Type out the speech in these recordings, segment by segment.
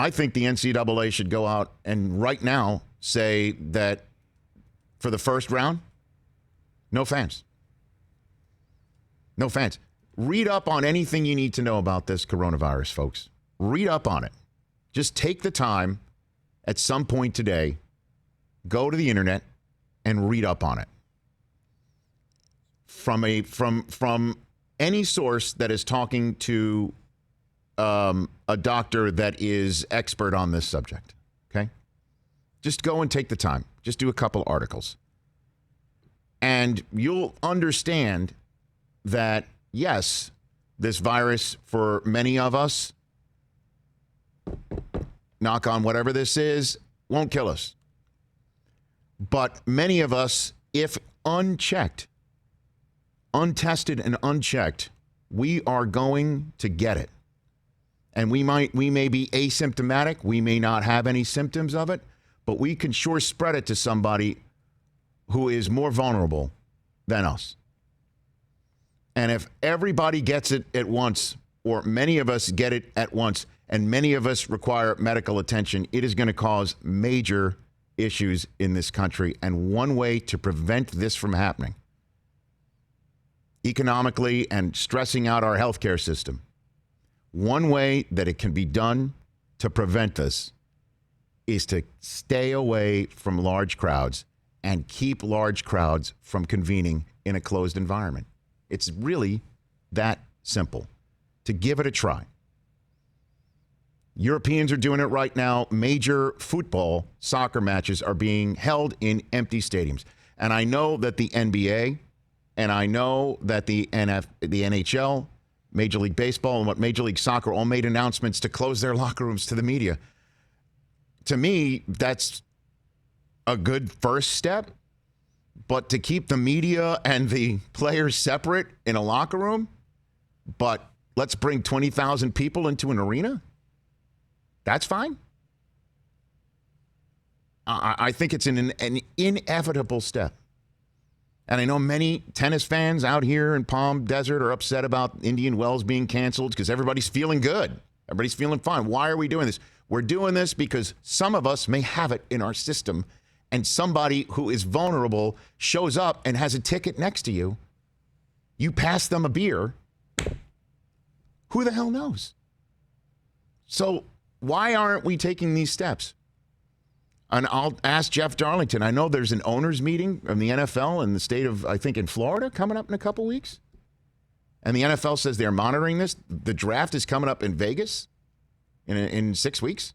I think the NCAA should go out and right now say that for the first round, no fans. No fans. Read up on anything you need to know about this coronavirus, folks. Read up on it. Just take the time at some point today, go to the internet and read up on it. From any source that is talking to a doctor that is expert on this subject, okay? Just go and take the time. Just do a couple articles. And you'll understand that, yes, this virus, for many of us, knock on whatever this is, won't kill us. But many of us, if unchecked, untested and unchecked, we are going to get it. And we may be asymptomatic. We may not have any symptoms of it, but we can sure spread it to somebody who is more vulnerable than us. And if everybody gets it at once, or many of us get it at once, and many of us require medical attention, it is going to cause major issues in this country. And one way to prevent this from happening, economically and stressing out our healthcare system, one way that it can be done to prevent this is to stay away from large crowds and keep large crowds from convening in a closed environment. It's really that simple. To give it a try. Europeans are doing it right now. Major football, soccer matches are being held in empty stadiums. And I know that the NBA and I know that the NHL, Major League Baseball, and what Major League Soccer all made announcements to close their locker rooms to the media. To me, that's a good first step. But to keep the media and the players separate in a locker room, but let's bring 20,000 people into an arena, that's fine. I think it's an inevitable step. And I know many tennis fans out here in Palm Desert are upset about Indian Wells being canceled because everybody's feeling good. Everybody's feeling fine. Why are we doing this? We're doing this because some of us may have it in our system, and somebody who is vulnerable shows up and has a ticket next to you. You pass them a beer. Who the hell knows? So why aren't we taking these steps? And I'll ask Jeff Darlington. I know there's an owners meeting in the NFL in the state of, I think, in Florida coming up in a couple weeks. And the NFL says they're monitoring this. The draft is coming up in Vegas in 6 weeks.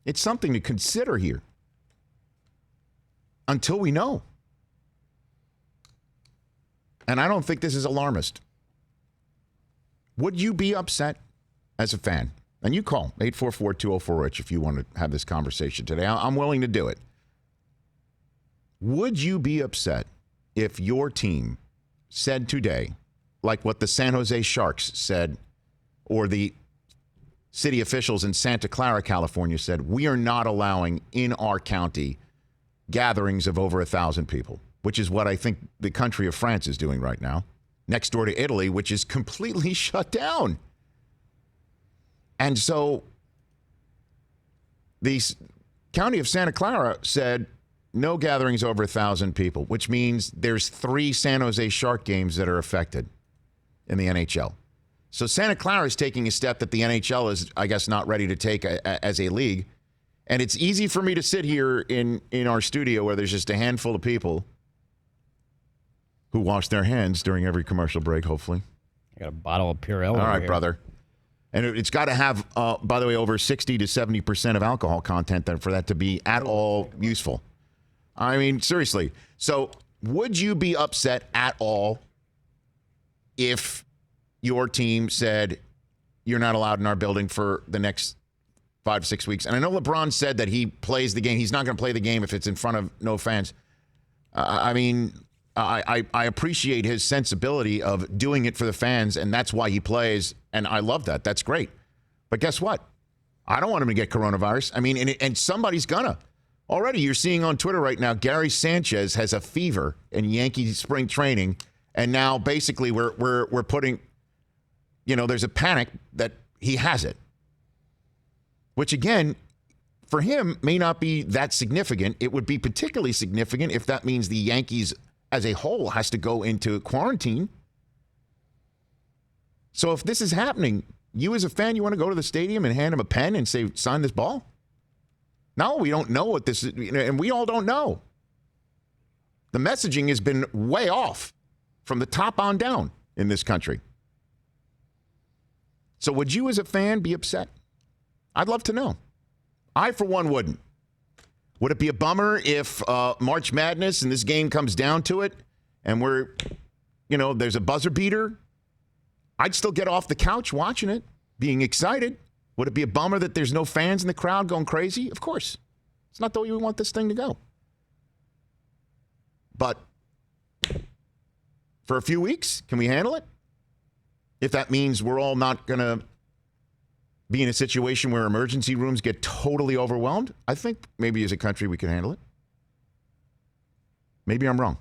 It's something to consider here until we know. And I don't think this is alarmist. Would you be upset as a fan? And you call 844-204-RICH if you want to have this conversation today. I'm willing to do it. Would you be upset if your team said today, like what the San Jose Sharks said, or the city officials in Santa Clara, California said, we are not allowing in our county gatherings of over 1,000 people, which is what I think the country of France is doing right now, next door to Italy, which is completely shut down. And so the county of Santa Clara said no gatherings over 1,000 people, which means there's 3 San Jose Shark games that are affected in the NHL. So Santa Clara is taking a step that the NHL is, I guess, not ready to take as a league. And it's easy for me to sit here in our studio where there's just a handful of people who wash their hands during every commercial break, hopefully. I got a bottle of Purell. All right, here. brother. And it's got to have, by the way, over 60 to 70% of alcohol content for that to be at all useful. I mean, seriously. So would you be upset at all if your team said you're not allowed in our building for the next 5 to 6 weeks? And I know LeBron said that he plays the game. He's not going to play the game if it's in front of no fans. I mean, I appreciate his sensibility of doing it for the fans, and that's why he plays, and I love that. That's great. But guess what? I don't want him to get coronavirus. I mean, and somebody's gonna. Already you're seeing on Twitter right now, Gary Sanchez has a fever in Yankee spring training, and now basically we're putting, there's a panic that he has it. which again, for him, may not be that significant. It would be particularly significant if that means the Yankees as a whole has to go into quarantine. So if this is happening, you as a fan, you want to go to the stadium and hand him a pen and say, sign this ball? No, we don't know what this is, and we all don't know. The messaging has been way off from the top on down in this country. So would you as a fan be upset? I'd love to know. I, for one, wouldn't. Would it be a bummer if March Madness and this game comes down to it and there's a buzzer beater? I'd still get off the couch watching it, being excited. Would it be a bummer that there's no fans in the crowd going crazy? Of course. It's not the way we want this thing to go. But for a few weeks, can we handle it? If that means we're all not going to be in a situation where emergency rooms get totally overwhelmed, I think maybe as a country we can handle it. Maybe I'm wrong.